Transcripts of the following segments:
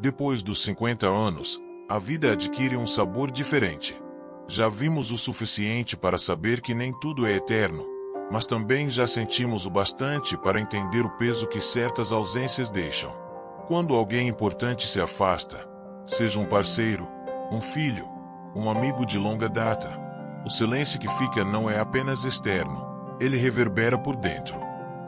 Depois dos 50 anos, a vida adquire um sabor diferente. Já vimos o suficiente para saber que nem tudo é eterno, mas também já sentimos o bastante para entender o peso que certas ausências deixam. Quando alguém importante se afasta, seja um parceiro, um filho, um amigo de longa data, o silêncio que fica não é apenas externo, ele reverbera por dentro.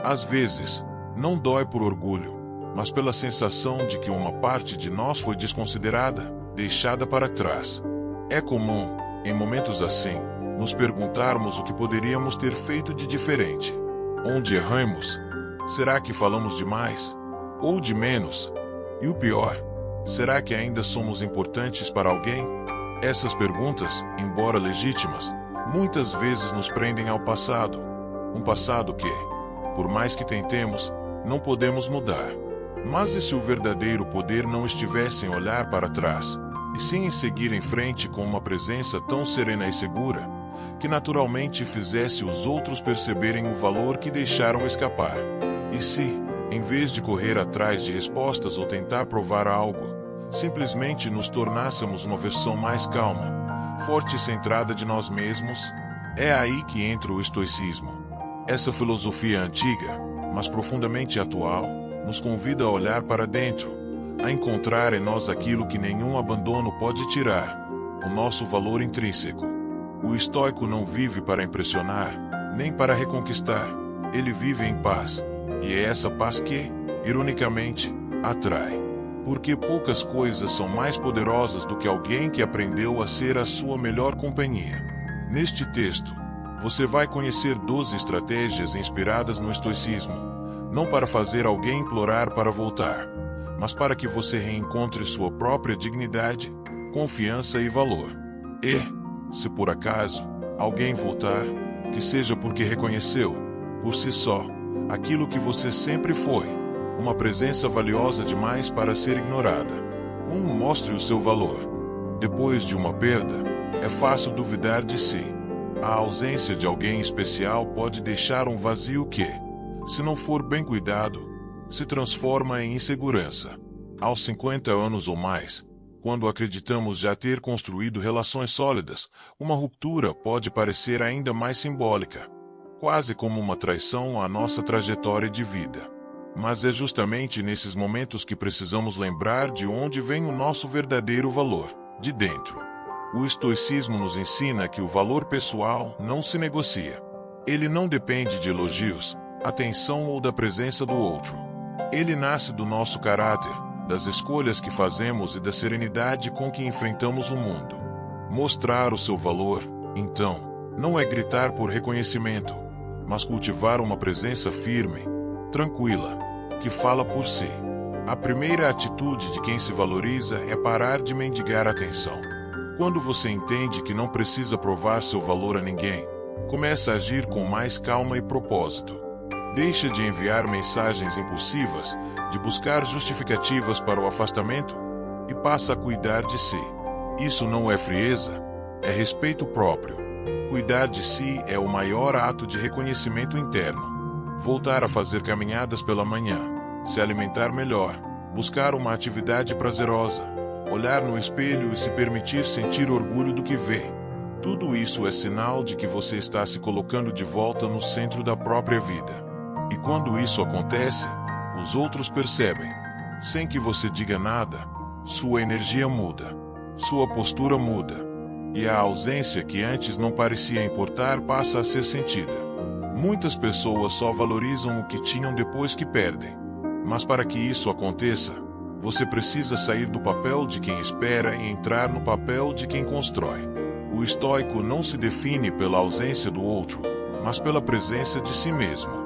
Às vezes, não dói por orgulho, mas pela sensação de que uma parte de nós foi desconsiderada, deixada para trás. É comum, em momentos assim, nos perguntarmos o que poderíamos ter feito de diferente. Onde erramos? Será que falamos demais? Ou de menos? E o pior, será que ainda somos importantes para alguém? Essas perguntas, embora legítimas, muitas vezes nos prendem ao passado. Um passado que, por mais que tentemos, não podemos mudar. Mas e se o verdadeiro poder não estivesse em olhar para trás, e sim em seguir em frente com uma presença tão serena e segura, que naturalmente fizesse os outros perceberem o valor que deixaram escapar? E se, em vez de correr atrás de respostas ou tentar provar algo, simplesmente nos tornássemos uma versão mais calma, forte e centrada de nós mesmos? É aí que entra o estoicismo. Essa filosofia antiga, mas profundamente atual, nos convida a olhar para dentro, a encontrar em nós aquilo que nenhum abandono pode tirar, o nosso valor intrínseco. O estoico não vive para impressionar, nem para reconquistar, ele vive em paz, e é essa paz que, ironicamente, atrai. Porque poucas coisas são mais poderosas do que alguém que aprendeu a ser a sua melhor companhia. Neste texto, você vai conhecer 12 estratégias inspiradas no estoicismo, não para fazer alguém implorar para voltar, mas para que você reencontre sua própria dignidade, confiança e valor. E, se por acaso, alguém voltar, que seja porque reconheceu, por si só, aquilo que você sempre foi, uma presença valiosa demais para ser ignorada. Mostre o seu valor. Depois de uma perda, é fácil duvidar de si. A ausência de alguém especial pode deixar um vazio que, se não for bem cuidado, se transforma em insegurança. Aos 50 anos ou mais, quando acreditamos já ter construído relações sólidas, uma ruptura pode parecer ainda mais simbólica, quase como uma traição à nossa trajetória de vida. Mas é justamente nesses momentos que precisamos lembrar de onde vem o nosso verdadeiro valor, de dentro. O estoicismo nos ensina que o valor pessoal não se negocia. Ele não depende de elogios, atenção ou da presença do outro. Ele nasce do nosso caráter, das escolhas que fazemos e da serenidade com que enfrentamos o mundo. Mostrar o seu valor, então, não é gritar por reconhecimento, mas cultivar uma presença firme, tranquila, que fala por si. A primeira atitude de quem se valoriza é parar de mendigar atenção. Quando você entende que não precisa provar seu valor a ninguém, começa a agir com mais calma e propósito. Deixa de enviar mensagens impulsivas, de buscar justificativas para o afastamento, e passa a cuidar de si. Isso não é frieza, é respeito próprio. Cuidar de si é o maior ato de reconhecimento interno. Voltar a fazer caminhadas pela manhã, se alimentar melhor, buscar uma atividade prazerosa, olhar no espelho e se permitir sentir orgulho do que vê. Tudo isso é sinal de que você está se colocando de volta no centro da própria vida. E quando isso acontece, os outros percebem. Sem que você diga nada, sua energia muda, sua postura muda, e a ausência que antes não parecia importar passa a ser sentida. Muitas pessoas só valorizam o que tinham depois que perdem. Mas para que isso aconteça, você precisa sair do papel de quem espera e entrar no papel de quem constrói. O estoico não se define pela ausência do outro, mas pela presença de si mesmo.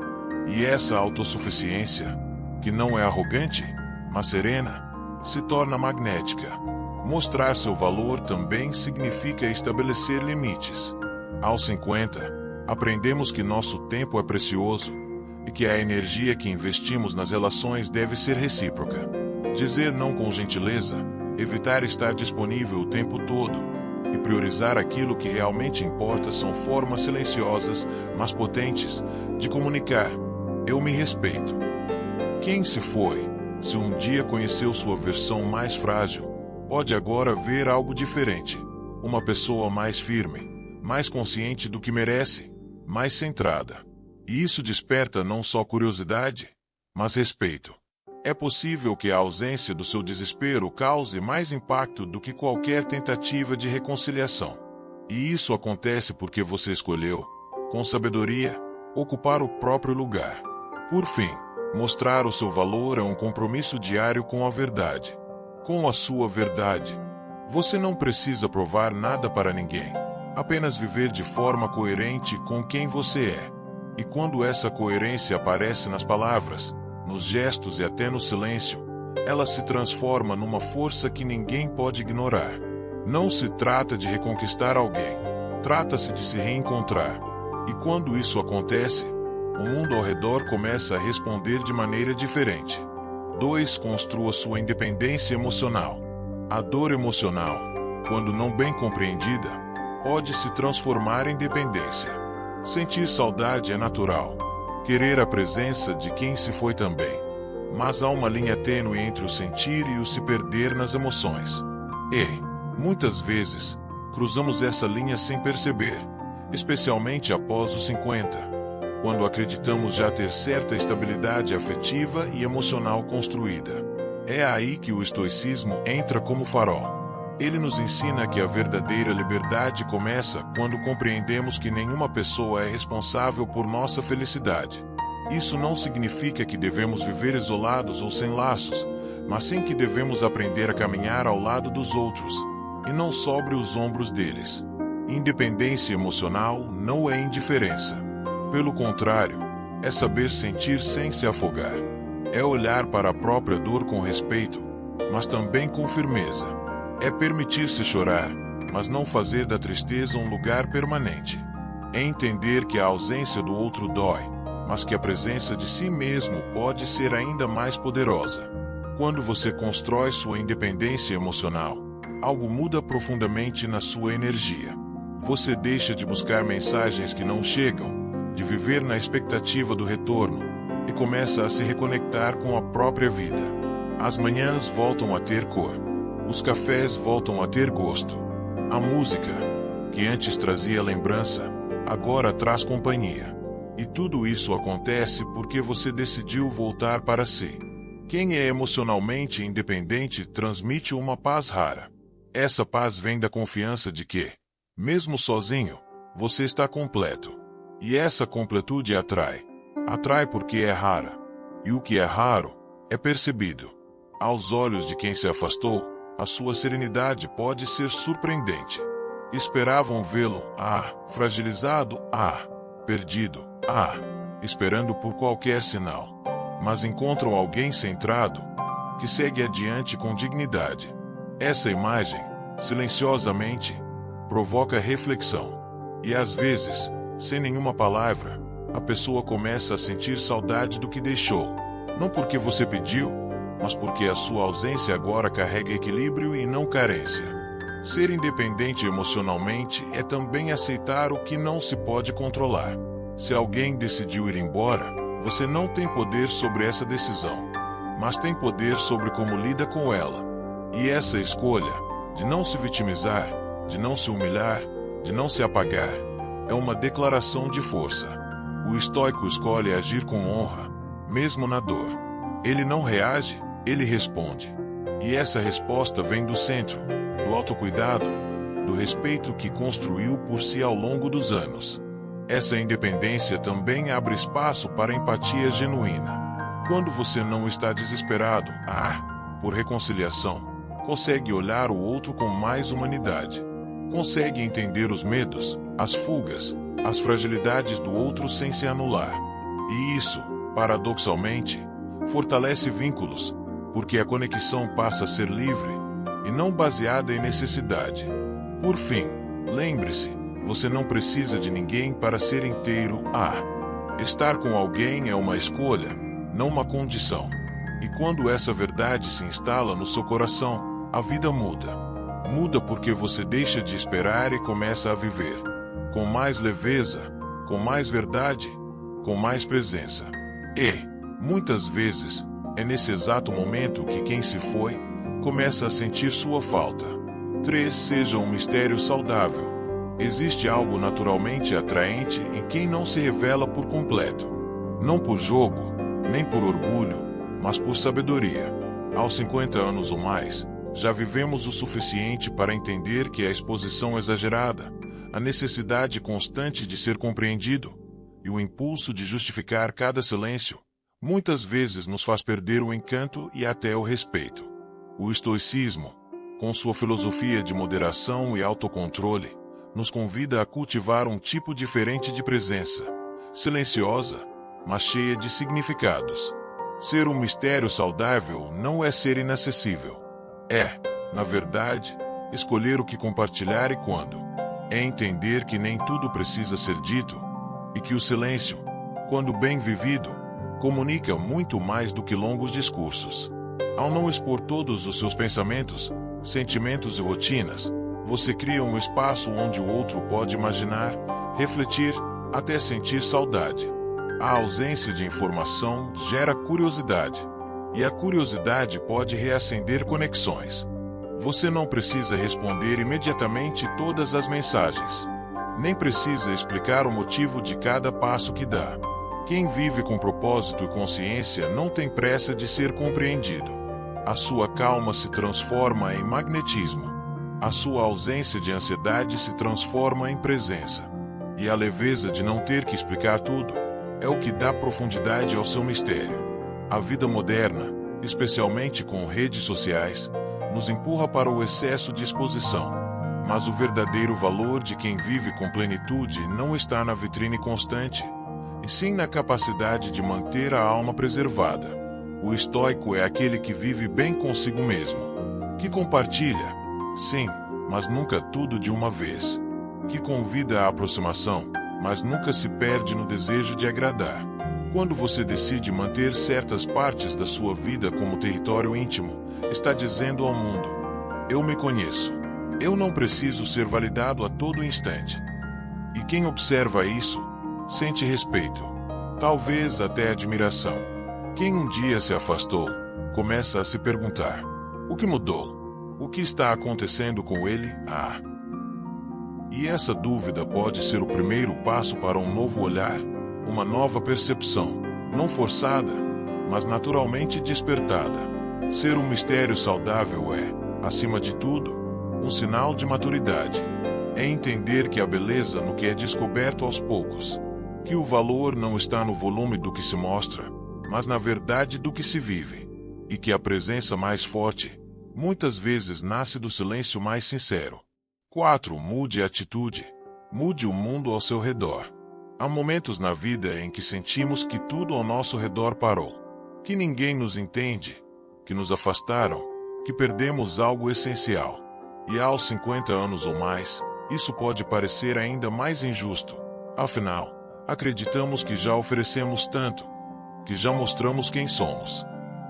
E essa autossuficiência, que não é arrogante, mas serena, se torna magnética. Mostrar seu valor também significa estabelecer limites. Aos 50, aprendemos que nosso tempo é precioso e que a energia que investimos nas relações deve ser recíproca. Dizer não com gentileza, evitar estar disponível o tempo todo e priorizar aquilo que realmente importa são formas silenciosas, mas potentes, de comunicar: eu me respeito. Quem se foi, Se um dia conheceu sua versão mais frágil, pode agora ver algo diferente. Uma pessoa mais firme, mais consciente do que merece, mais centrada. E isso desperta não só curiosidade, mas respeito. É possível que a ausência do seu desespero cause mais impacto do que qualquer tentativa de reconciliação. E isso acontece porque você escolheu, com sabedoria, ocupar o próprio lugar. Por fim, mostrar o seu valor é um compromisso diário com a verdade. Com a sua verdade. Você não precisa provar nada para ninguém. Apenas viver de forma coerente com quem você é. E quando essa coerência aparece nas palavras, nos gestos e até no silêncio, ela se transforma numa força que ninguém pode ignorar. Não se trata de reconquistar alguém. Trata-se de se reencontrar. E quando isso acontece, o mundo ao redor começa a responder de maneira diferente. 2. Construa sua independência emocional. A dor emocional, quando não bem compreendida, pode se transformar em dependência. Sentir saudade é natural. Querer a presença de quem se foi também. Mas há uma linha tênue entre o sentir e o se perder nas emoções. E, muitas vezes, cruzamos essa linha sem perceber, especialmente após os 50, quando acreditamos já ter certa estabilidade afetiva e emocional construída. É aí que o estoicismo entra como farol. Ele nos ensina que a verdadeira liberdade começa quando compreendemos que nenhuma pessoa é responsável por nossa felicidade. Isso não significa que devemos viver isolados ou sem laços, mas sim que devemos aprender a caminhar ao lado dos outros, e não sobre os ombros deles. Independência emocional não é indiferença. Pelo contrário, é saber sentir sem se afogar. É olhar para a própria dor com respeito, mas também com firmeza. É permitir-se chorar, mas não fazer da tristeza um lugar permanente. É entender que a ausência do outro dói, mas que a presença de si mesmo pode ser ainda mais poderosa. Quando você constrói sua independência emocional, algo muda profundamente na sua energia. Você deixa de buscar mensagens que não chegam, de viver na expectativa do retorno, e começa a se reconectar com a própria vida. As manhãs voltam a ter cor. Os cafés voltam a ter gosto. A música, que antes trazia lembrança, agora traz companhia. E tudo isso acontece porque você decidiu voltar para si. Quem é emocionalmente independente transmite uma paz rara. Essa paz vem da confiança de que, mesmo sozinho, você está completo. E essa completude atrai. Atrai porque é rara. E o que é raro, é percebido. Aos olhos de quem se afastou, a sua serenidade pode ser surpreendente. Esperavam vê-lo, fragilizado, perdido, esperando por qualquer sinal. Mas encontram alguém centrado, que segue adiante com dignidade. Essa imagem, silenciosamente, provoca reflexão. E às vezes, sem nenhuma palavra, a pessoa começa a sentir saudade do que deixou. Não porque você pediu, mas porque a sua ausência agora carrega equilíbrio e não carência. Ser independente emocionalmente é também aceitar o que não se pode controlar. Se alguém decidiu ir embora, você não tem poder sobre essa decisão, mas tem poder sobre como lida com ela. E essa escolha, de não se vitimizar, de não se humilhar, de não se apagar, é uma declaração de força. O estoico escolhe agir com honra, mesmo na dor. Ele não reage, ele responde. E essa resposta vem do centro, do autocuidado, do respeito que construiu por si ao longo dos anos. Essa independência também abre espaço para empatia genuína. Quando você não está desesperado, por reconciliação, consegue olhar o outro com mais humanidade. Consegue entender os medos, as fugas, as fragilidades do outro sem se anular. E isso, paradoxalmente, fortalece vínculos, porque a conexão passa a ser livre e não baseada em necessidade. Por fim, lembre-se, você não precisa de ninguém para ser inteiro. Estar com alguém é uma escolha, não uma condição. E quando essa verdade se instala no seu coração, a vida muda. Muda porque você deixa de esperar e começa a viver. Com mais leveza, com mais verdade, com mais presença. E, muitas vezes, É nesse exato momento que quem se foi começa a sentir sua falta. 3. Seja um mistério saudável. Existe algo naturalmente atraente em quem não se revela por completo. Não por jogo, nem por orgulho, mas por sabedoria. Aos 50 anos ou mais, já vivemos o suficiente para entender que a exposição exagerada, a necessidade constante de ser compreendido e o impulso de justificar cada silêncio, muitas vezes nos faz perder o encanto e até o respeito. O estoicismo, com sua filosofia de moderação e autocontrole, nos convida a cultivar um tipo diferente de presença, silenciosa, mas cheia de significados. Ser um mistério saudável não é ser inacessível. É, na verdade, escolher o que compartilhar e quando. É entender que nem tudo precisa ser dito, e que o silêncio, quando bem vivido, comunica muito mais do que longos discursos. Ao não expor todos os seus pensamentos, sentimentos e rotinas, você cria um espaço onde o outro pode imaginar, refletir, até sentir saudade. A ausência de informação gera curiosidade, e a curiosidade pode reacender conexões. Você não precisa responder imediatamente todas as mensagens. Nem precisa explicar o motivo de cada passo que dá. Quem vive com propósito e consciência não tem pressa de ser compreendido. A sua calma se transforma em magnetismo. A sua ausência de ansiedade se transforma em presença. E a leveza de não ter que explicar tudo é o que dá profundidade ao seu mistério. A vida moderna, especialmente com redes sociais, nos empurra para o excesso de exposição. Mas o verdadeiro valor de quem vive com plenitude não está na vitrine constante, e sim na capacidade de manter a alma preservada. O estoico é aquele que vive bem consigo mesmo, que compartilha, sim, mas nunca tudo de uma vez, que convida à aproximação, mas nunca se perde no desejo de agradar. Quando você decide manter certas partes da sua vida como território íntimo, está dizendo ao mundo: eu me conheço. Eu não preciso ser validado a todo instante. E quem observa isso, sente respeito, talvez até admiração. Quem um dia se afastou, começa a se perguntar: o que mudou? O que está acontecendo com ele? E essa dúvida pode ser o primeiro passo para um novo olhar, uma nova percepção, não forçada, mas naturalmente despertada. Ser um mistério saudável é, acima de tudo, um sinal de maturidade. É entender que a beleza no que é descoberto aos poucos, que o valor não está no volume do que se mostra, mas na verdade do que se vive, e que a presença mais forte, muitas vezes nasce do silêncio mais sincero. 4. Mude a atitude. Mude o mundo ao seu redor. Há momentos na vida em que sentimos que tudo ao nosso redor parou, que ninguém nos entende, que nos afastaram, que perdemos algo essencial. E aos 50 anos ou mais, isso pode parecer ainda mais injusto. Afinal, acreditamos que já oferecemos tanto, que já mostramos quem somos.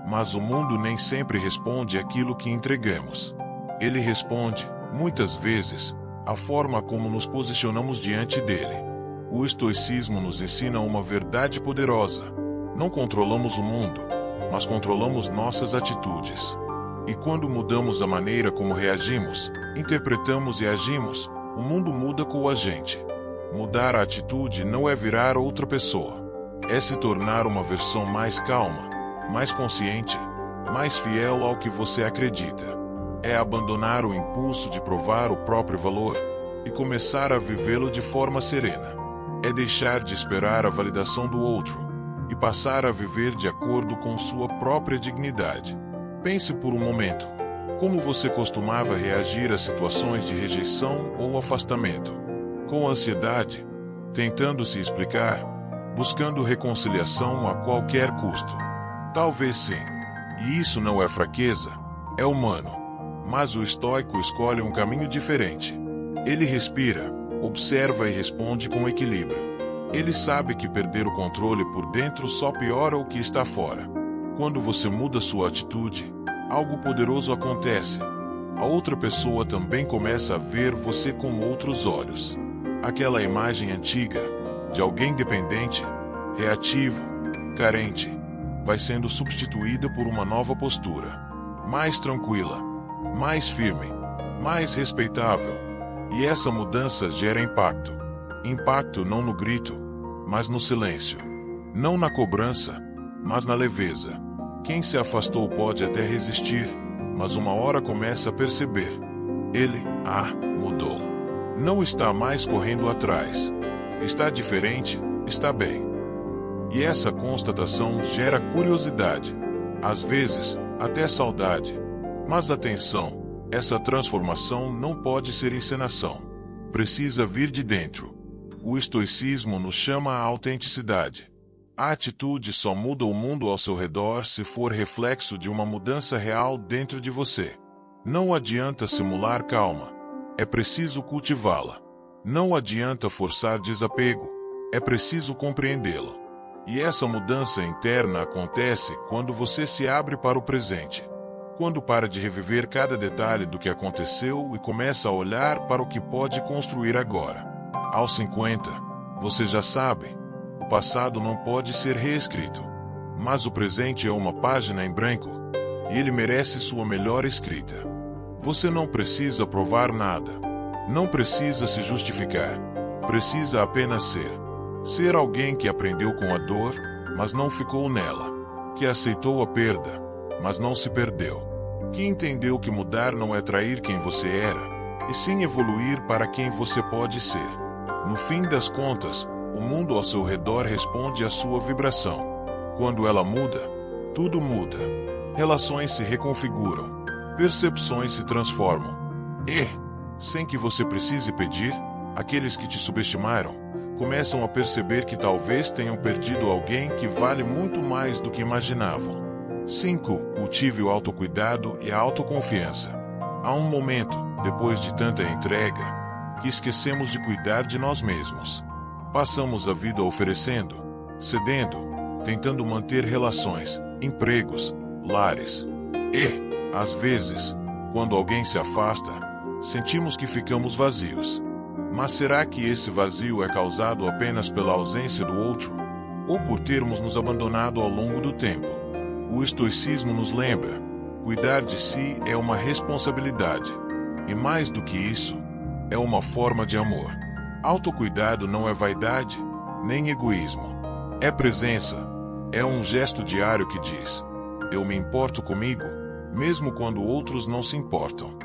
Mas o mundo nem sempre responde aquilo que entregamos. Ele responde, muitas vezes, a forma como nos posicionamos diante dele. O estoicismo nos ensina uma verdade poderosa. Não controlamos o mundo, mas controlamos nossas atitudes. E quando mudamos a maneira como reagimos, interpretamos e agimos, o mundo muda com a gente. Mudar a atitude não é virar outra pessoa. É se tornar uma versão mais calma, mais consciente, mais fiel ao que você acredita. É abandonar o impulso de provar o próprio valor e começar a vivê-lo de forma serena. É deixar de esperar a validação do outro e passar a viver de acordo com sua própria dignidade. Pense por um momento, como você costumava reagir a situações de rejeição ou afastamento? Com ansiedade, tentando se explicar, buscando reconciliação a qualquer custo? Talvez sim. E isso não é fraqueza, é humano. Mas o estoico escolhe um caminho diferente. Ele respira, observa e responde com equilíbrio. Ele sabe que perder o controle por dentro só piora o que está fora. Quando você muda sua atitude, algo poderoso acontece. A outra pessoa também começa a ver você com outros olhos. Aquela imagem antiga, de alguém dependente, reativo, carente, vai sendo substituída por uma nova postura, mais tranquila, mais firme, mais respeitável. E essa mudança gera impacto. Impacto não no grito, mas no silêncio. Não na cobrança, mas na leveza. Quem se afastou pode até resistir, mas uma hora começa a perceber. Ele, mudou. Não está mais correndo atrás. Está diferente, está bem. E essa constatação gera curiosidade. Às vezes, até saudade. Mas atenção, essa transformação não pode ser encenação. Precisa vir de dentro. O estoicismo nos chama à autenticidade. A atitude só muda o mundo ao seu redor se for reflexo de uma mudança real dentro de você. Não adianta simular calma. É preciso cultivá-la. Não adianta forçar desapego. É preciso compreendê-lo. E essa mudança interna acontece quando você se abre para o presente. Quando para de reviver cada detalhe do que aconteceu e começa a olhar para o que pode construir agora. Aos 50, você já sabe, o passado não pode ser reescrito. Mas o presente é uma página em branco, e ele merece sua melhor escrita. Você não precisa provar nada. Não precisa se justificar. Precisa apenas ser. Ser alguém que aprendeu com a dor, mas não ficou nela. Que aceitou a perda, mas não se perdeu. Que entendeu que mudar não é trair quem você era, e sim evoluir para quem você pode ser. No fim das contas, o mundo ao seu redor responde à sua vibração. Quando ela muda, tudo muda. Relações se reconfiguram. Percepções se transformam. E, sem que você precise pedir, aqueles que te subestimaram começam a perceber que talvez tenham perdido alguém que vale muito mais do que imaginavam. 5. Cultive o autocuidado e a autoconfiança. Há um momento, depois de tanta entrega, que esquecemos de cuidar de nós mesmos. Passamos a vida oferecendo, cedendo, tentando manter relações, empregos, lares. E, às vezes, quando alguém se afasta, sentimos que ficamos vazios. Mas será que esse vazio é causado apenas pela ausência do outro? Ou por termos nos abandonado ao longo do tempo? O estoicismo nos lembra: cuidar de si é uma responsabilidade. E mais do que isso, é uma forma de amor. Autocuidado não é vaidade, nem egoísmo. É presença. É um gesto diário que diz: eu me importo comigo, mesmo quando outros não se importam.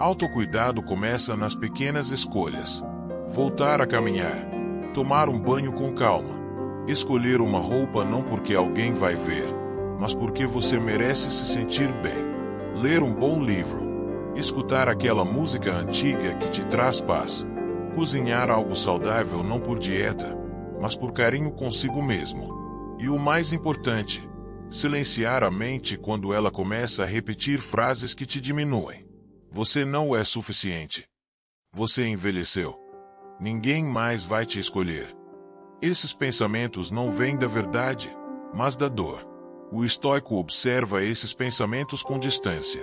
Autocuidado começa nas pequenas escolhas. Voltar a caminhar. Tomar um banho com calma. Escolher uma roupa não porque alguém vai ver, mas porque você merece se sentir bem. Ler um bom livro. Escutar aquela música antiga que te traz paz. Cozinhar algo saudável não por dieta, mas por carinho consigo mesmo. E o mais importante, silenciar a mente quando ela começa a repetir frases que te diminuem. Você não é suficiente. Você envelheceu. Ninguém mais vai te escolher. Esses pensamentos não vêm da verdade, mas da dor. O estoico observa esses pensamentos com distância.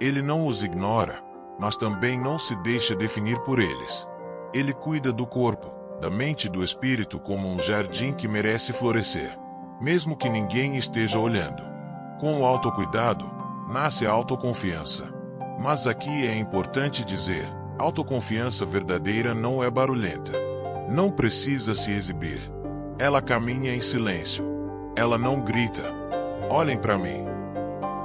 Ele não os ignora, mas também não se deixa definir por eles. Ele cuida do corpo, da mente e do espírito como um jardim que merece florescer, mesmo que ninguém esteja olhando. Com o autocuidado, nasce a autoconfiança. Mas aqui é importante dizer: autoconfiança verdadeira não é barulhenta. Não precisa se exibir. Ela caminha em silêncio. Ela não grita: olhem para mim.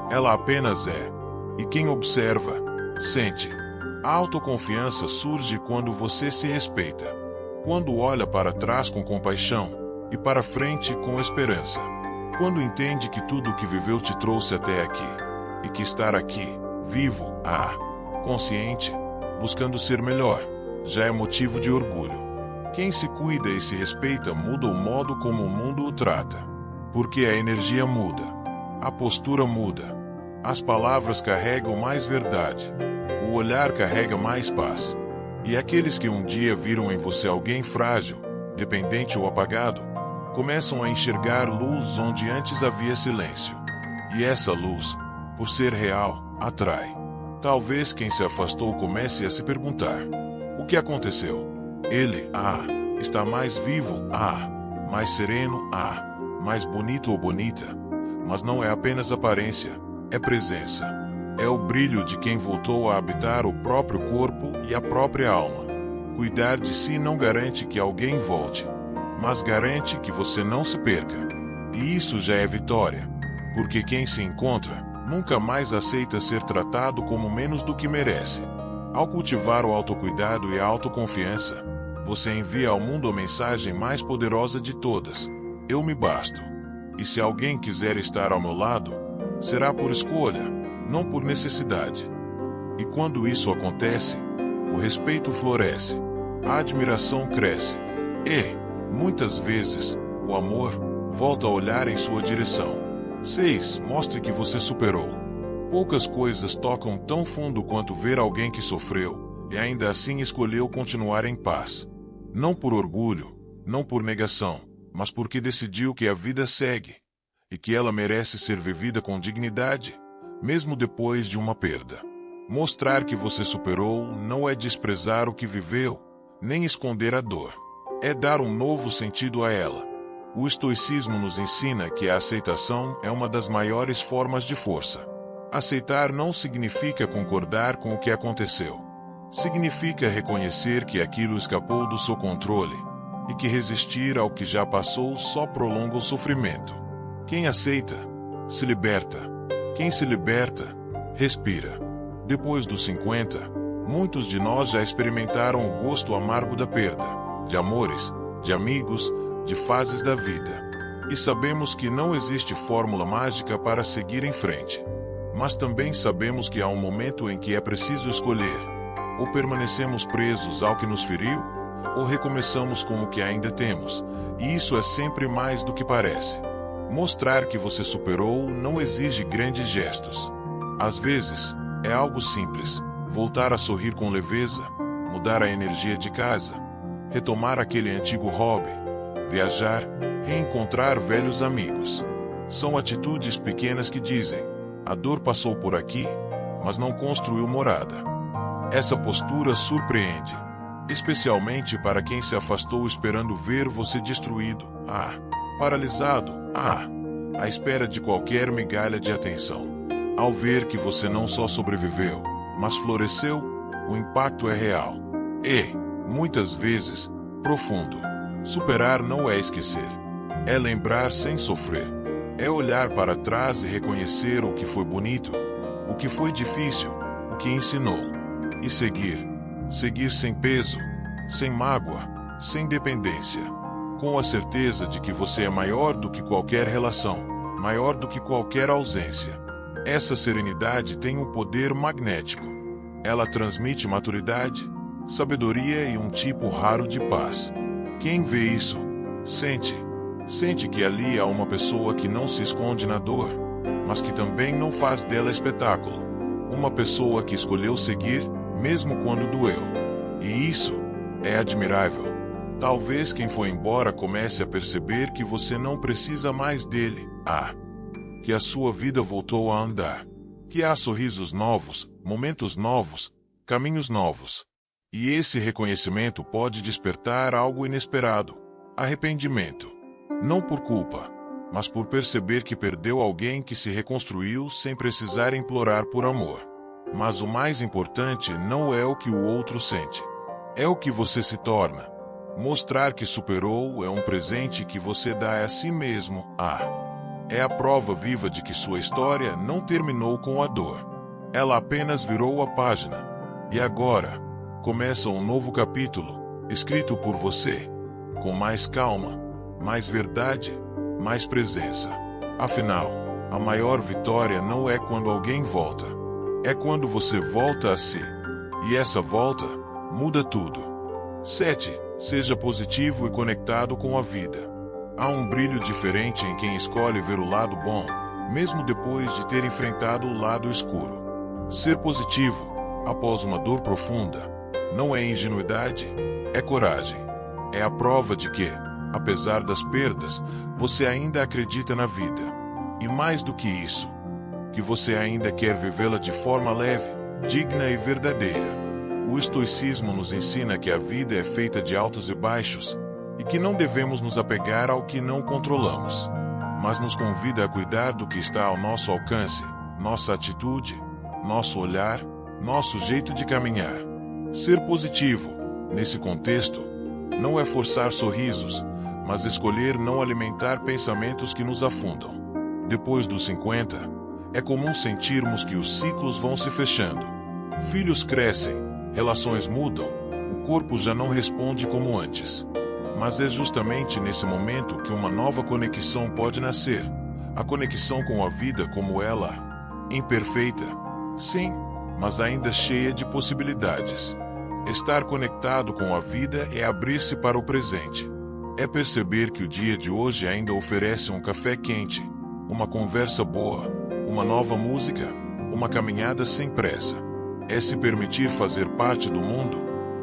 Ela apenas é. E quem observa, sente. A autoconfiança surge quando você se respeita. Quando olha para trás com compaixão e para frente com esperança. Quando entende que tudo o que viveu te trouxe até aqui. E que estar aqui, vivo, consciente, buscando ser melhor, já é motivo de orgulho. Quem se cuida e se respeita muda o modo como o mundo o trata. Porque a energia muda. A postura muda. As palavras carregam mais verdade. O olhar carrega mais paz. E aqueles que um dia viram em você alguém frágil, dependente ou apagado, começam a enxergar luz onde antes havia silêncio. E essa luz, por ser real, atrai. Talvez quem se afastou comece a se perguntar: o que aconteceu? Ele, está mais vivo, mais sereno, mais bonito ou bonita. Mas não é apenas aparência, é presença. É o brilho de quem voltou a habitar o próprio corpo e a própria alma. Cuidar de si não garante que alguém volte, mas garante que você não se perca. E isso já é vitória, porque quem se encontra nunca mais aceita ser tratado como menos do que merece. Ao cultivar o autocuidado e a autoconfiança, você envia ao mundo a mensagem mais poderosa de todas: eu me basto. E se alguém quiser estar ao meu lado, será por escolha, não por necessidade. E quando isso acontece, o respeito floresce, a admiração cresce e, muitas vezes, o amor volta a olhar em sua direção. 6. Mostre que você superou. Poucas coisas tocam tão fundo quanto ver alguém que sofreu e ainda assim escolheu continuar em paz. Não por orgulho, não por negação, mas porque decidiu que a vida segue e que ela merece ser vivida com dignidade, mesmo depois de uma perda. Mostrar que você superou não é desprezar o que viveu, nem esconder a dor. É dar um novo sentido a ela. O estoicismo nos ensina que a aceitação é uma das maiores formas de força. Aceitar não significa concordar com o que aconteceu. Significa reconhecer que aquilo escapou do seu controle e que resistir ao que já passou só prolonga o sofrimento. Quem aceita, se liberta. Quem se liberta, respira. Depois dos 50, muitos de nós já experimentaram o gosto amargo da perda, de amores, de amigos, de fases da vida. E sabemos que não existe fórmula mágica para seguir em frente. Mas também sabemos que há um momento em que é preciso escolher: ou permanecemos presos ao que nos feriu, ou recomeçamos com o que ainda temos, e isso é sempre mais do que parece. Mostrar que você superou não exige grandes gestos. Às vezes, é algo simples: voltar a sorrir com leveza, mudar a energia de casa, retomar aquele antigo hobby, viajar, reencontrar velhos amigos. São atitudes pequenas que dizem: a dor passou por aqui, mas não construiu morada. Essa postura surpreende, especialmente para quem se afastou esperando ver você destruído, paralisado, à espera de qualquer migalha de atenção. Ao ver que você não só sobreviveu, mas floresceu, o impacto é real. E, muitas vezes, profundo. Superar não é esquecer. É lembrar sem sofrer. É olhar para trás e reconhecer o que foi bonito, o que foi difícil, o que ensinou. E seguir. Seguir sem peso, sem mágoa, sem dependência. Com a certeza de que você é maior do que qualquer relação, maior do que qualquer ausência. Essa serenidade tem um poder magnético. Ela transmite maturidade, sabedoria e um tipo raro de paz. Quem vê isso, sente. Sente que ali há uma pessoa que não se esconde na dor, mas que também não faz dela espetáculo. Uma pessoa que escolheu seguir, mesmo quando doeu. E isso é admirável. Talvez quem foi embora comece a perceber que você não precisa mais dele. Que a sua vida voltou a andar. Que há sorrisos novos, momentos novos, caminhos novos. E esse reconhecimento pode despertar algo inesperado: arrependimento. Não por culpa, mas por perceber que perdeu alguém que se reconstruiu sem precisar implorar por amor. Mas o mais importante não é o que o outro sente. É o que você se torna. Mostrar que superou é um presente que você dá a si mesmo. É a prova viva de que sua história não terminou com a dor. Ela apenas virou a página. E agora, começa um novo capítulo, escrito por você, com mais calma, mais verdade, mais presença. Afinal, a maior vitória não é quando alguém volta. É quando você volta a si. E essa volta muda tudo. 7. Seja positivo e conectado com a vida. Há um brilho diferente em quem escolhe ver o lado bom, mesmo depois de ter enfrentado o lado escuro. Ser positivo, após uma dor profunda, não é ingenuidade, é coragem. É a prova de que, apesar das perdas, você ainda acredita na vida. E mais do que isso, que você ainda quer vivê-la de forma leve, digna e verdadeira. O estoicismo nos ensina que a vida é feita de altos e baixos, e que não devemos nos apegar ao que não controlamos, mas nos convida a cuidar do que está ao nosso alcance, nossa atitude, nosso olhar, nosso jeito de caminhar. Ser positivo, nesse contexto, não é forçar sorrisos, mas escolher não alimentar pensamentos que nos afundam. Depois dos 50, é comum sentirmos que os ciclos vão se fechando. Filhos crescem, relações mudam, o corpo já não responde como antes. Mas é justamente nesse momento que uma nova conexão pode nascer. A conexão com a vida como ela, imperfeita, sim, mas ainda cheia de possibilidades. Estar conectado com a vida é abrir-se para o presente. É perceber que o dia de hoje ainda oferece um café quente, uma conversa boa, uma nova música, uma caminhada sem pressa. É se permitir fazer parte do mundo,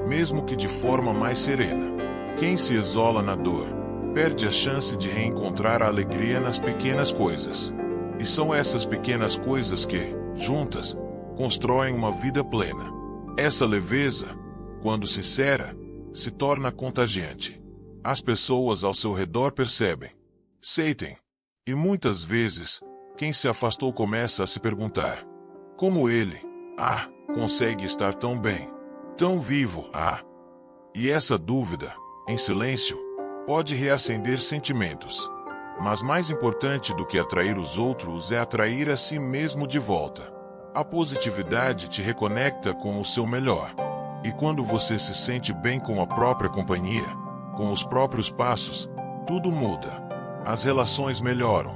mesmo que de forma mais serena. Quem se isola na dor, perde a chance de reencontrar a alegria nas pequenas coisas. E são essas pequenas coisas que, juntas, constroem uma vida plena. Essa leveza, quando sincera, se torna contagiante. As pessoas ao seu redor percebem, sentem, e muitas vezes, quem se afastou começa a se perguntar: como ele, consegue estar tão bem, tão vivo, E essa dúvida, em silêncio, pode reacender sentimentos. Mas mais importante do que atrair os outros é atrair a si mesmo de volta. A positividade te reconecta com o seu melhor. E quando você se sente bem com a própria companhia, com os próprios passos, tudo muda. As relações melhoram.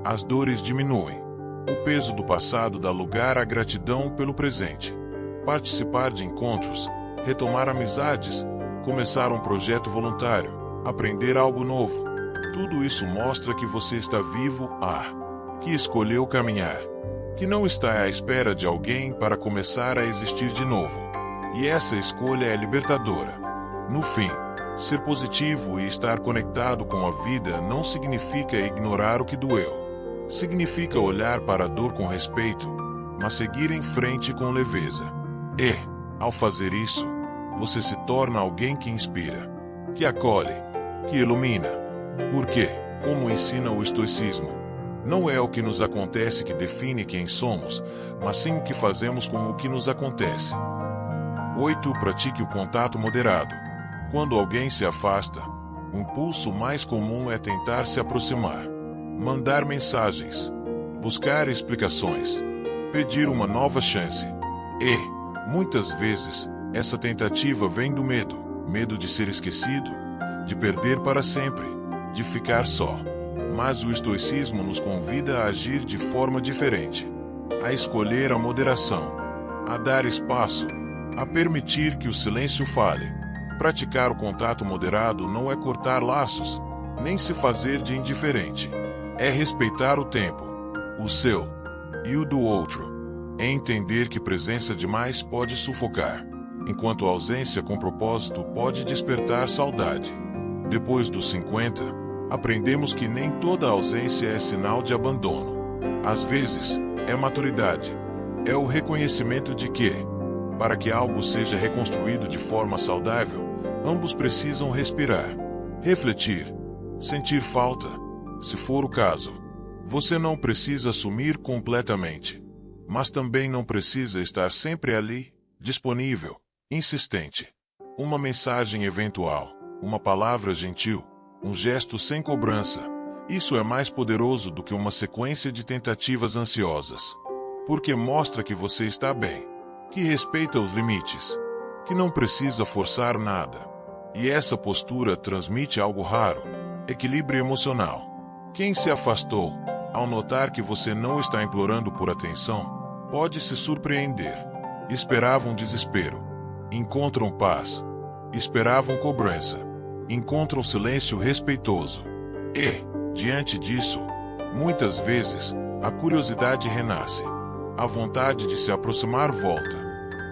As dores diminuem. O peso do passado dá lugar à gratidão pelo presente. Participar de encontros, retomar amizades, começar um projeto voluntário, aprender algo novo. Tudo isso mostra que você está vivo, que escolheu caminhar, que não está à espera de alguém para começar a existir de novo. E essa escolha é libertadora. No fim, ser positivo e estar conectado com a vida não significa ignorar o que doeu. Significa olhar para a dor com respeito, mas seguir em frente com leveza. E, ao fazer isso, você se torna alguém que inspira, que acolhe, que ilumina. Porque, como ensina o estoicismo, não é o que nos acontece que define quem somos, mas sim o que fazemos com o que nos acontece. 8. Pratique o contato moderado. Quando alguém se afasta, o impulso mais comum é tentar se aproximar, mandar mensagens, buscar explicações, pedir uma nova chance. E, muitas vezes, essa tentativa vem do medo. Medo de ser esquecido, de perder para sempre, de ficar só. Mas o estoicismo nos convida a agir de forma diferente, a escolher a moderação, a dar espaço, a permitir que o silêncio fale. Praticar o contato moderado não é cortar laços, nem se fazer de indiferente. É respeitar o tempo, o seu e o do outro. É entender que presença demais pode sufocar, enquanto a ausência com propósito pode despertar saudade. Depois dos 50, aprendemos que nem toda ausência é sinal de abandono. Às vezes, é maturidade. É o reconhecimento de que, para que algo seja reconstruído de forma saudável, ambos precisam respirar, refletir, sentir falta, se for o caso. Você não precisa sumir completamente, mas também não precisa estar sempre ali, disponível, insistente. Uma mensagem eventual, uma palavra gentil, um gesto sem cobrança, isso é mais poderoso do que uma sequência de tentativas ansiosas. Porque mostra que você está bem, que respeita os limites, que não precisa forçar nada. E essa postura transmite algo raro, equilíbrio emocional. Quem se afastou, ao notar que você não está implorando por atenção, pode se surpreender. Esperavam desespero, encontram paz. Esperavam cobrança, encontram silêncio respeitoso. E, diante disso, muitas vezes, a curiosidade renasce. A vontade de se aproximar volta.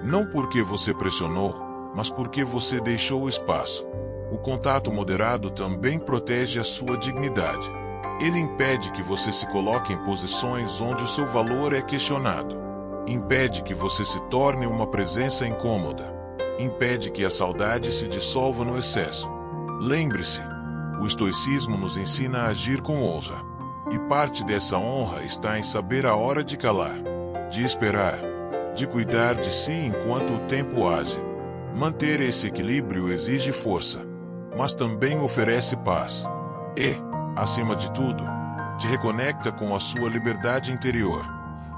Não porque você pressionou, mas porque você deixou espaço. O contato moderado também protege a sua dignidade. Ele impede que você se coloque em posições onde o seu valor é questionado. Impede que você se torne uma presença incômoda. Impede que a saudade se dissolva no excesso. Lembre-se, o estoicismo nos ensina a agir com honra. E parte dessa honra está em saber a hora de calar, de esperar, de cuidar de si enquanto o tempo age. Manter esse equilíbrio exige força, mas também oferece paz. E, acima de tudo, te reconecta com a sua liberdade interior,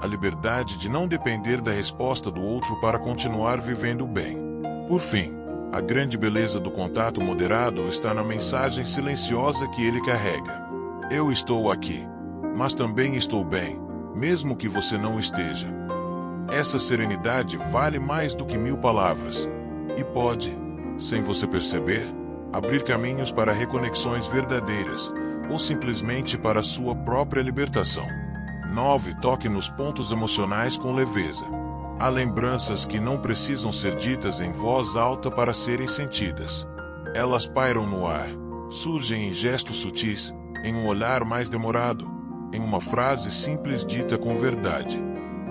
a liberdade de não depender da resposta do outro para continuar vivendo bem. Por fim, a grande beleza do contato moderado está na mensagem silenciosa que ele carrega. Eu estou aqui, mas também estou bem, mesmo que você não esteja. Essa serenidade vale mais do que 1000 palavras, e pode, sem você perceber, abrir caminhos para reconexões verdadeiras, ou simplesmente para sua própria libertação. 9. Toque nos pontos emocionais com leveza. Há lembranças que não precisam ser ditas em voz alta para serem sentidas. Elas pairam no ar, surgem em gestos sutis, em um olhar mais demorado, em uma frase simples dita com verdade.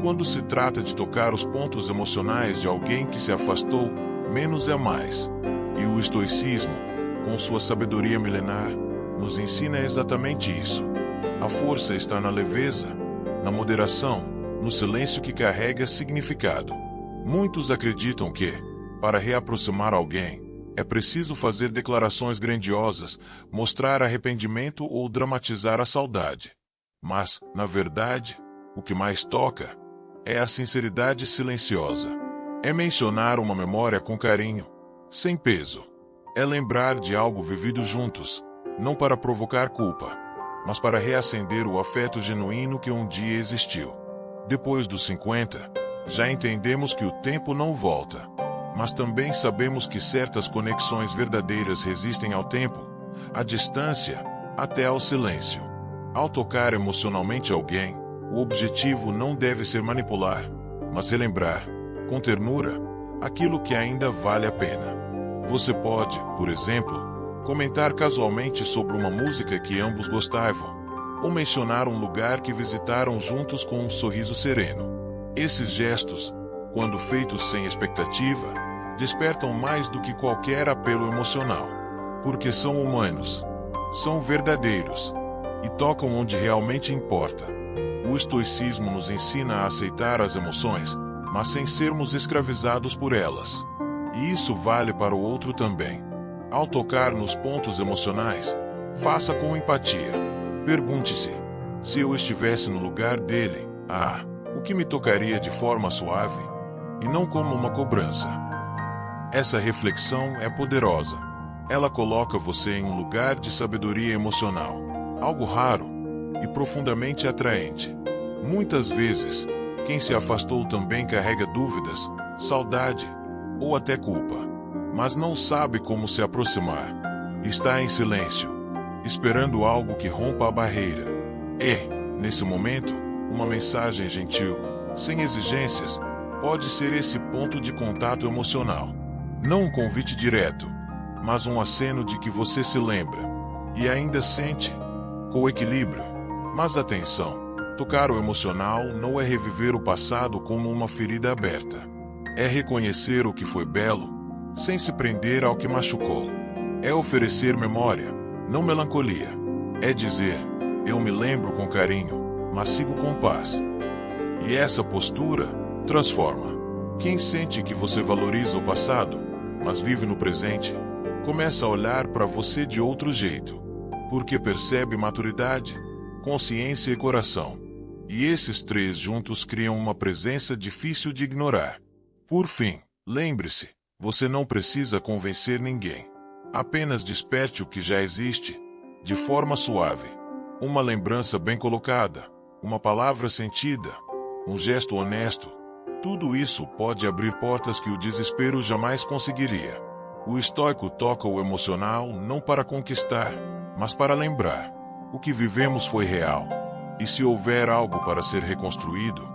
Quando se trata de tocar os pontos emocionais de alguém que se afastou, menos é mais. E o estoicismo, com sua sabedoria milenar, nos ensina exatamente isso. A força está na leveza, na moderação, no silêncio que carrega significado. Muitos acreditam que, para reaproximar alguém, é preciso fazer declarações grandiosas, mostrar arrependimento ou dramatizar a saudade. Mas, na verdade, o que mais toca é a sinceridade silenciosa. É mencionar uma memória com carinho, sem peso. É lembrar de algo vivido juntos, não para provocar culpa, mas para reacender o afeto genuíno que um dia existiu. Depois dos 50, já entendemos que o tempo não volta, mas também sabemos que certas conexões verdadeiras resistem ao tempo, à distância, até ao silêncio. Ao tocar emocionalmente alguém, o objetivo não deve ser manipular, mas relembrar, com ternura, aquilo que ainda vale a pena. Você pode, por exemplo, comentar casualmente sobre uma música que ambos gostavam, ou mencionar um lugar que visitaram juntos com um sorriso sereno. Esses gestos, quando feitos sem expectativa, despertam mais do que qualquer apelo emocional, porque são humanos, são verdadeiros, e tocam onde realmente importa. O estoicismo nos ensina a aceitar as emoções, mas sem sermos escravizados por elas. E isso vale para o outro também. Ao tocar nos pontos emocionais, faça com empatia. Pergunte-se: se eu estivesse no lugar dele, o que me tocaria de forma suave? E não como uma cobrança. Essa reflexão é poderosa. Ela coloca você em um lugar de sabedoria emocional, algo raro e profundamente atraente. Muitas vezes, quem se afastou também carrega dúvidas, saudade ou até culpa, mas não sabe como se aproximar. Está em silêncio, esperando algo que rompa a barreira. E, nesse momento, uma mensagem gentil, sem exigências, pode ser esse ponto de contato emocional. Não um convite direto, mas um aceno de que você se lembra e ainda sente, com equilíbrio. Mas atenção, tocar o emocional não é reviver o passado como uma ferida aberta. É reconhecer o que foi belo, sem se prender ao que machucou. É oferecer memória, não melancolia. É dizer: eu me lembro com carinho, mas sigo com paz. E essa postura transforma. Quem sente que você valoriza o passado, mas vive no presente, começa a olhar para você de outro jeito, porque percebe maturidade, consciência e coração. E esses três juntos criam uma presença difícil de ignorar. Por fim, lembre-se, você não precisa convencer ninguém. Apenas desperte o que já existe, de forma suave. Uma lembrança bem colocada, uma palavra sentida, um gesto honesto. Tudo isso pode abrir portas que o desespero jamais conseguiria. O estoico toca o emocional não para conquistar, mas para lembrar. O que vivemos foi real. E se houver algo para ser reconstruído,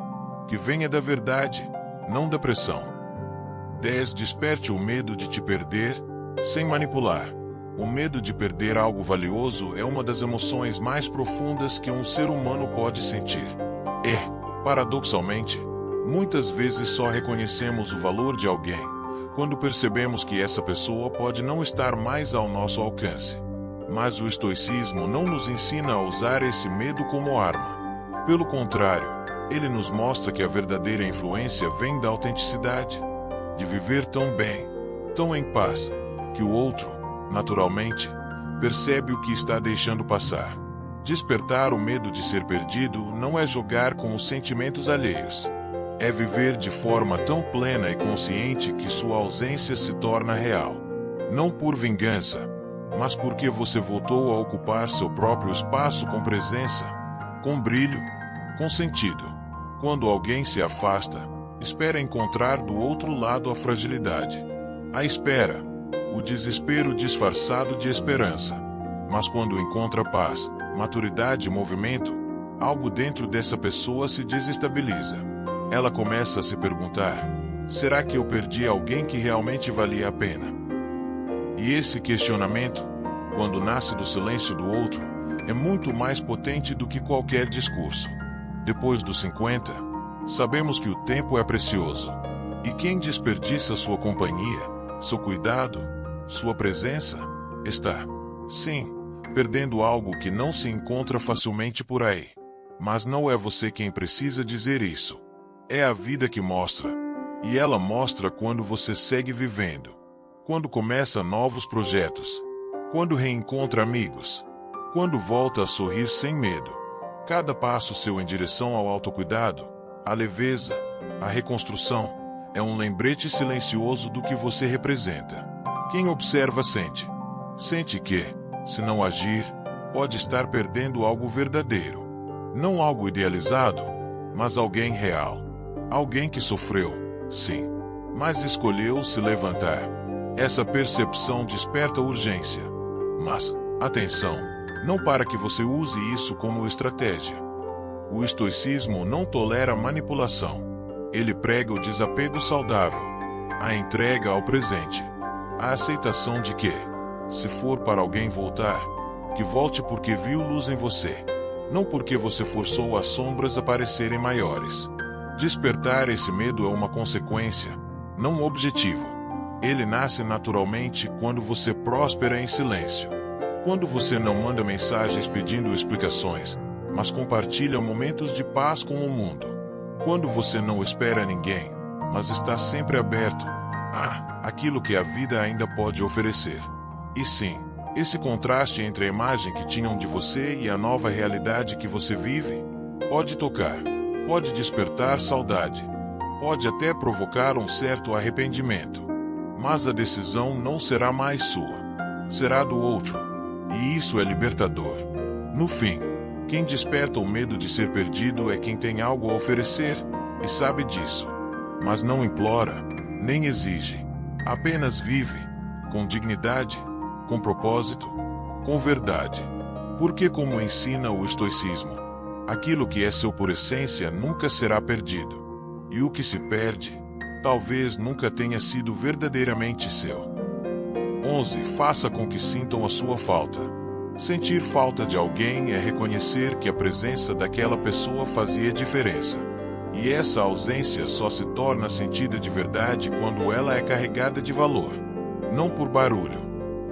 que venha da verdade, não da pressão. 10. Desperte o medo de te perder, sem manipular. O medo de perder algo valioso é uma das emoções mais profundas que um ser humano pode sentir. E, paradoxalmente, muitas vezes só reconhecemos o valor de alguém quando percebemos que essa pessoa pode não estar mais ao nosso alcance. Mas o estoicismo não nos ensina a usar esse medo como arma. Pelo contrário, ele nos mostra que a verdadeira influência vem da autenticidade, de viver tão bem, tão em paz, que o outro, naturalmente, percebe o que está deixando passar. Despertar o medo de ser perdido não é jogar com os sentimentos alheios. É viver de forma tão plena e consciente que sua ausência se torna real. Não por vingança, mas porque você voltou a ocupar seu próprio espaço com presença, com brilho, com sentido. Quando alguém se afasta, espera encontrar do outro lado a fragilidade, a espera, o desespero disfarçado de esperança. Mas quando encontra paz, maturidade e movimento, algo dentro dessa pessoa se desestabiliza. Ela começa a se perguntar: será que eu perdi alguém que realmente valia a pena? E esse questionamento, quando nasce do silêncio do outro, é muito mais potente do que qualquer discurso. Depois dos 50, sabemos que o tempo é precioso. E quem desperdiça sua companhia, seu cuidado, sua presença, está, sim, perdendo algo que não se encontra facilmente por aí. Mas não é você quem precisa dizer isso. É a vida que mostra. E ela mostra quando você segue vivendo. Quando começa novos projetos. Quando reencontra amigos. Quando volta a sorrir sem medo. Cada passo seu em direção ao autocuidado, à leveza, à reconstrução, é um lembrete silencioso do que você representa. Quem observa sente. Sente que, se não agir, pode estar perdendo algo verdadeiro. Não algo idealizado, mas alguém real. Alguém que sofreu, sim, mas escolheu se levantar. Essa percepção desperta urgência. Mas, atenção, não para que você use isso como estratégia. O estoicismo não tolera manipulação. Ele prega o desapego saudável, a entrega ao presente, a aceitação de que, se for para alguém voltar, que volte porque viu luz em você, não porque você forçou as sombras a parecerem maiores. Despertar esse medo é uma consequência, não um objetivo. Ele nasce naturalmente quando você prospera em silêncio. Quando você não manda mensagens pedindo explicações, mas compartilha momentos de paz com o mundo. Quando você não espera ninguém, mas está sempre aberto àquilo que a vida ainda pode oferecer. E sim, esse contraste entre a imagem que tinham de você e a nova realidade que você vive, pode tocar, pode despertar saudade, pode até provocar um certo arrependimento. Mas a decisão não será mais sua, será do outro. E isso é libertador. No fim, quem desperta o medo de ser perdido é quem tem algo a oferecer, e sabe disso. Mas não implora, nem exige. Apenas vive, com dignidade, com propósito, com verdade. Porque, como ensina o estoicismo, aquilo que é seu por essência nunca será perdido. E o que se perde, talvez nunca tenha sido verdadeiramente seu. 11. Faça com que sintam a sua falta. Sentir falta de alguém é reconhecer que a presença daquela pessoa fazia diferença. E essa ausência só se torna sentida de verdade quando ela é carregada de valor. Não por barulho,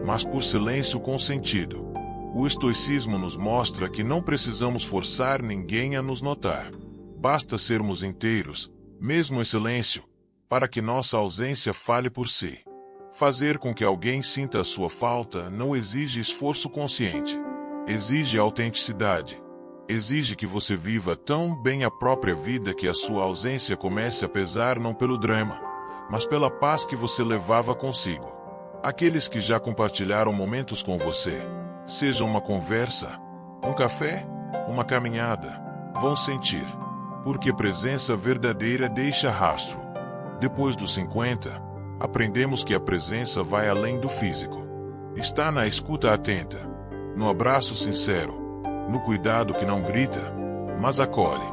mas por silêncio com sentido. O estoicismo nos mostra que não precisamos forçar ninguém a nos notar. Basta sermos inteiros, mesmo em silêncio, para que nossa ausência fale por si. Fazer com que alguém sinta a sua falta não exige esforço consciente. Exige autenticidade. Exige que você viva tão bem a própria vida que a sua ausência comece a pesar não pelo drama, mas pela paz que você levava consigo. Aqueles que já compartilharam momentos com você, seja uma conversa, um café, uma caminhada, vão sentir. Porque presença verdadeira deixa rastro. Depois dos 50, aprendemos que a presença vai além do físico. Está na escuta atenta, no abraço sincero, no cuidado que não grita, mas acolhe.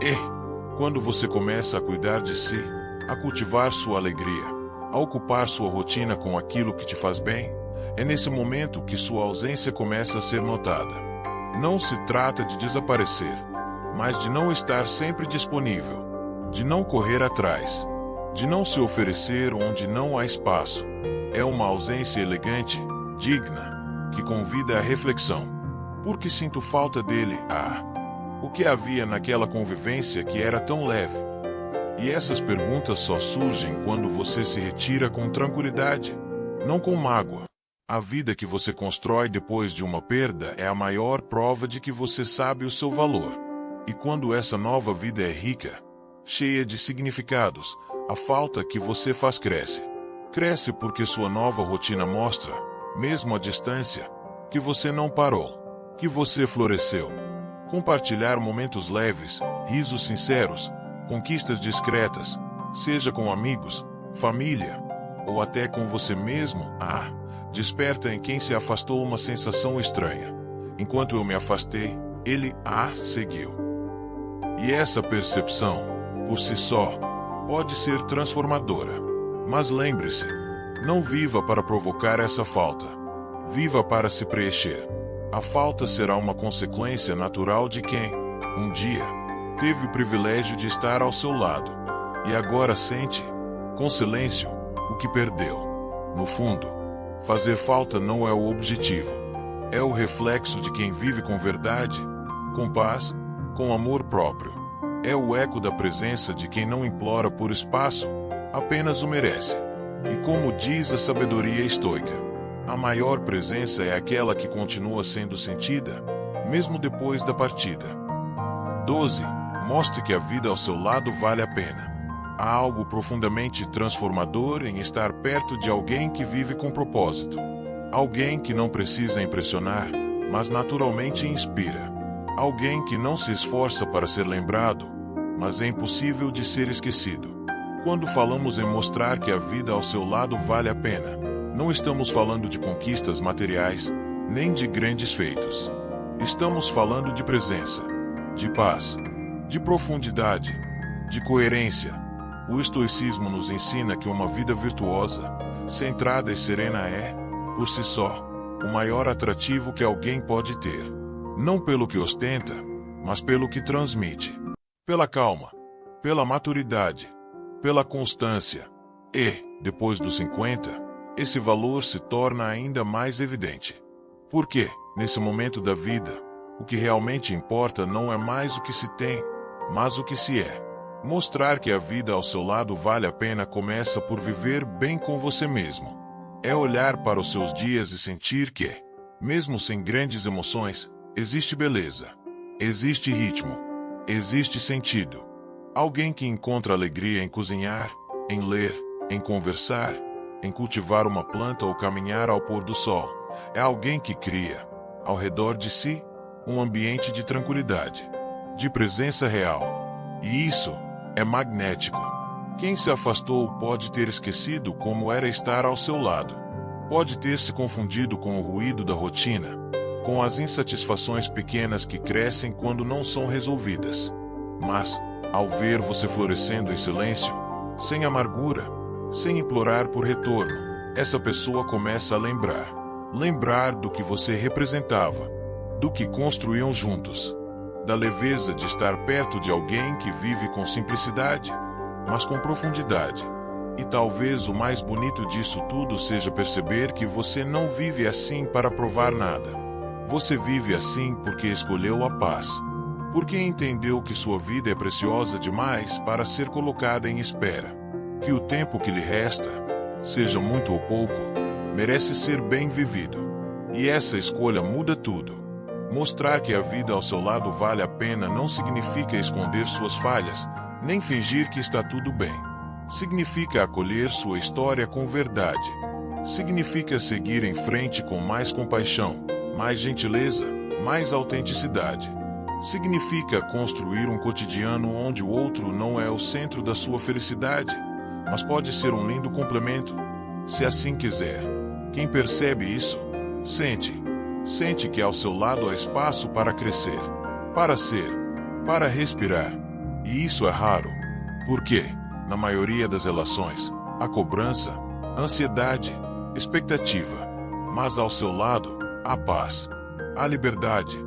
E, quando você começa a cuidar de si, a cultivar sua alegria, a ocupar sua rotina com aquilo que te faz bem, é nesse momento que sua ausência começa a ser notada. Não se trata de desaparecer, mas de não estar sempre disponível, de não correr atrás, de não se oferecer onde não há espaço. É uma ausência elegante, digna, que convida à reflexão. Por que sinto falta dele? O que havia naquela convivência que era tão leve? E essas perguntas só surgem quando você se retira com tranquilidade, não com mágoa. A vida que você constrói depois de uma perda é a maior prova de que você sabe o seu valor. E quando essa nova vida é rica, cheia de significados, a falta que você faz cresce. Cresce porque sua nova rotina mostra, mesmo à distância, que você não parou, que você floresceu. Compartilhar momentos leves, risos sinceros, conquistas discretas, seja com amigos, família, ou até com você mesmo, desperta em quem se afastou uma sensação estranha. Enquanto eu me afastei, ele, seguiu. E essa percepção, por si só, pode ser transformadora. Mas lembre-se, não viva para provocar essa falta. Viva para se preencher. A falta será uma consequência natural de quem, um dia, teve o privilégio de estar ao seu lado. E agora sente, com silêncio, o que perdeu. No fundo, fazer falta não é o objetivo. É o reflexo de quem vive com verdade, com paz, com amor próprio. É o eco da presença de quem não implora por espaço, apenas o merece. E como diz a sabedoria estoica, a maior presença é aquela que continua sendo sentida, mesmo depois da partida. 12. Mostre que a vida ao seu lado vale a pena. Há algo profundamente transformador em estar perto de alguém que vive com propósito. Alguém que não precisa impressionar, mas naturalmente inspira. Alguém que não se esforça para ser lembrado, mas é impossível de ser esquecido. Quando falamos em mostrar que a vida ao seu lado vale a pena, não estamos falando de conquistas materiais, nem de grandes feitos. Estamos falando de presença, de paz, de profundidade, de coerência. O estoicismo nos ensina que uma vida virtuosa, centrada e serena é, por si só, o maior atrativo que alguém pode ter. Não pelo que ostenta, mas pelo que transmite. Pela calma, pela maturidade, pela constância. E, depois dos 50, esse valor se torna ainda mais evidente. Porque, nesse momento da vida, o que realmente importa não é mais o que se tem, mas o que se é. Mostrar que a vida ao seu lado vale a pena começa por viver bem com você mesmo. É olhar para os seus dias e sentir que, mesmo sem grandes emoções, existe beleza, existe ritmo, existe sentido. Alguém que encontra alegria em cozinhar, em ler, em conversar, em cultivar uma planta ou caminhar ao pôr do sol. É alguém que cria, ao redor de si, um ambiente de tranquilidade, de presença real. E isso é magnético. Quem se afastou pode ter esquecido como era estar ao seu lado. Pode ter se confundido com o ruído da rotina, com as insatisfações pequenas que crescem quando não são resolvidas. Mas, ao ver você florescendo em silêncio, sem amargura, sem implorar por retorno, essa pessoa começa a lembrar. Lembrar do que você representava, do que construíam juntos, da leveza de estar perto de alguém que vive com simplicidade, mas com profundidade. E talvez o mais bonito disso tudo seja perceber que você não vive assim para provar nada. Você vive assim porque escolheu a paz. Porque entendeu que sua vida é preciosa demais para ser colocada em espera. Que o tempo que lhe resta, seja muito ou pouco, merece ser bem vivido. E essa escolha muda tudo. Mostrar que a vida ao seu lado vale a pena não significa esconder suas falhas, nem fingir que está tudo bem. Significa acolher sua história com verdade. Significa seguir em frente com mais compaixão, mais gentileza, mais autenticidade. Significa construir um cotidiano onde o outro não é o centro da sua felicidade, mas pode ser um lindo complemento, se assim quiser. Quem percebe isso, sente que ao seu lado há espaço para crescer, para ser, para respirar. E isso é raro, porque, na maioria das relações, há cobrança, ansiedade, expectativa. Mas ao seu lado, há paz, há liberdade,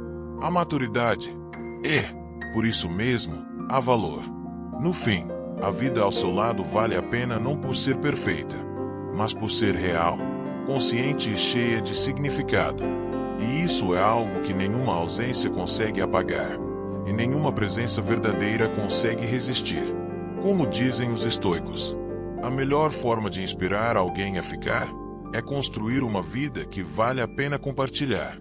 há maturidade. E, por isso mesmo, há valor. No fim, a vida ao seu lado vale a pena não por ser perfeita, mas por ser real. consciente e cheia de significado. E isso é algo que nenhuma ausência consegue apagar, e nenhuma presença verdadeira consegue resistir. Como dizem os estoicos, a melhor forma de inspirar alguém a ficar é construir uma vida que vale a pena compartilhar.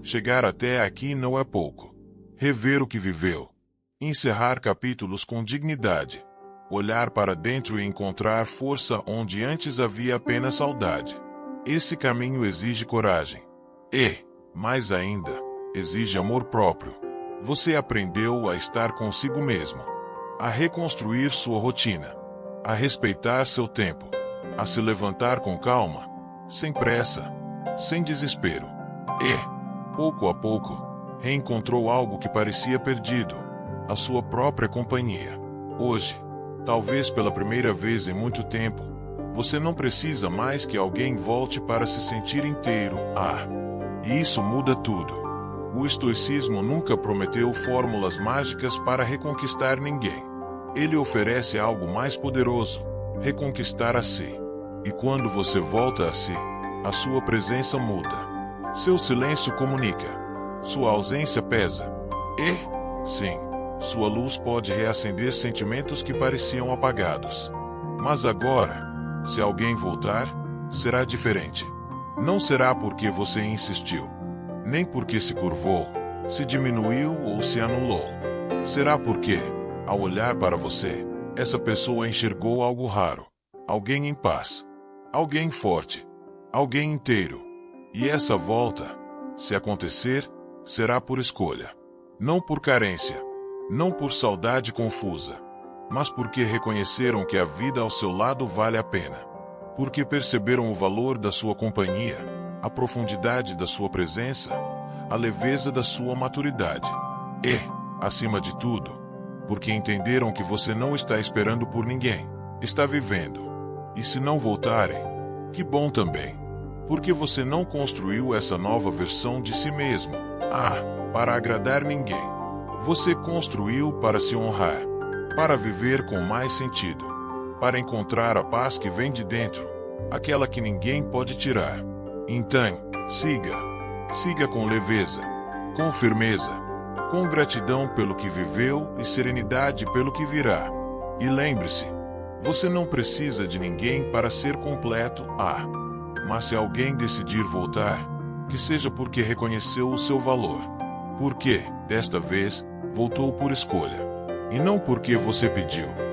Chegar até aqui não é pouco. Rever o que viveu, encerrar capítulos com dignidade, olhar para dentro e encontrar força onde antes havia apenas saudade. Esse caminho exige coragem. E, mais ainda, exige amor próprio. Você aprendeu a estar consigo mesmo, a reconstruir sua rotina, a respeitar seu tempo, a se levantar com calma, sem pressa, sem desespero. E, pouco a pouco, reencontrou algo que parecia perdido, a sua própria companhia. Hoje, talvez pela primeira vez em muito tempo, você não precisa mais que alguém volte para se sentir inteiro. E isso muda tudo. O estoicismo nunca prometeu fórmulas mágicas para reconquistar ninguém. Ele oferece algo mais poderoso: reconquistar a si. E quando você volta a si, a sua presença muda. Seu silêncio comunica. Sua ausência pesa. E, sim, sua luz pode reacender sentimentos que pareciam apagados. Mas agora, se alguém voltar, será diferente. Não será porque você insistiu, nem porque se curvou, se diminuiu ou se anulou. Será porque, ao olhar para você, essa pessoa enxergou algo raro, alguém em paz, alguém forte, alguém inteiro. E essa volta, se acontecer, será por escolha. Não por carência, não por saudade confusa, mas porque reconheceram que a vida ao seu lado vale a pena. Porque perceberam o valor da sua companhia, a profundidade da sua presença, a leveza da sua maturidade. E, acima de tudo, porque entenderam que você não está esperando por ninguém, está vivendo. E se não voltarem, que bom também. Porque você não construiu essa nova versão de si mesmo, para agradar ninguém. Você construiu para se honrar, para viver com mais sentido, para encontrar a paz que vem de dentro, aquela que ninguém pode tirar. Então, siga com leveza, com firmeza, com gratidão pelo que viveu e serenidade pelo que virá. E lembre-se, você não precisa de ninguém para ser completo, mas se alguém decidir voltar, que seja porque reconheceu o seu valor. Porque, desta vez, voltou por escolha, e não porque você pediu.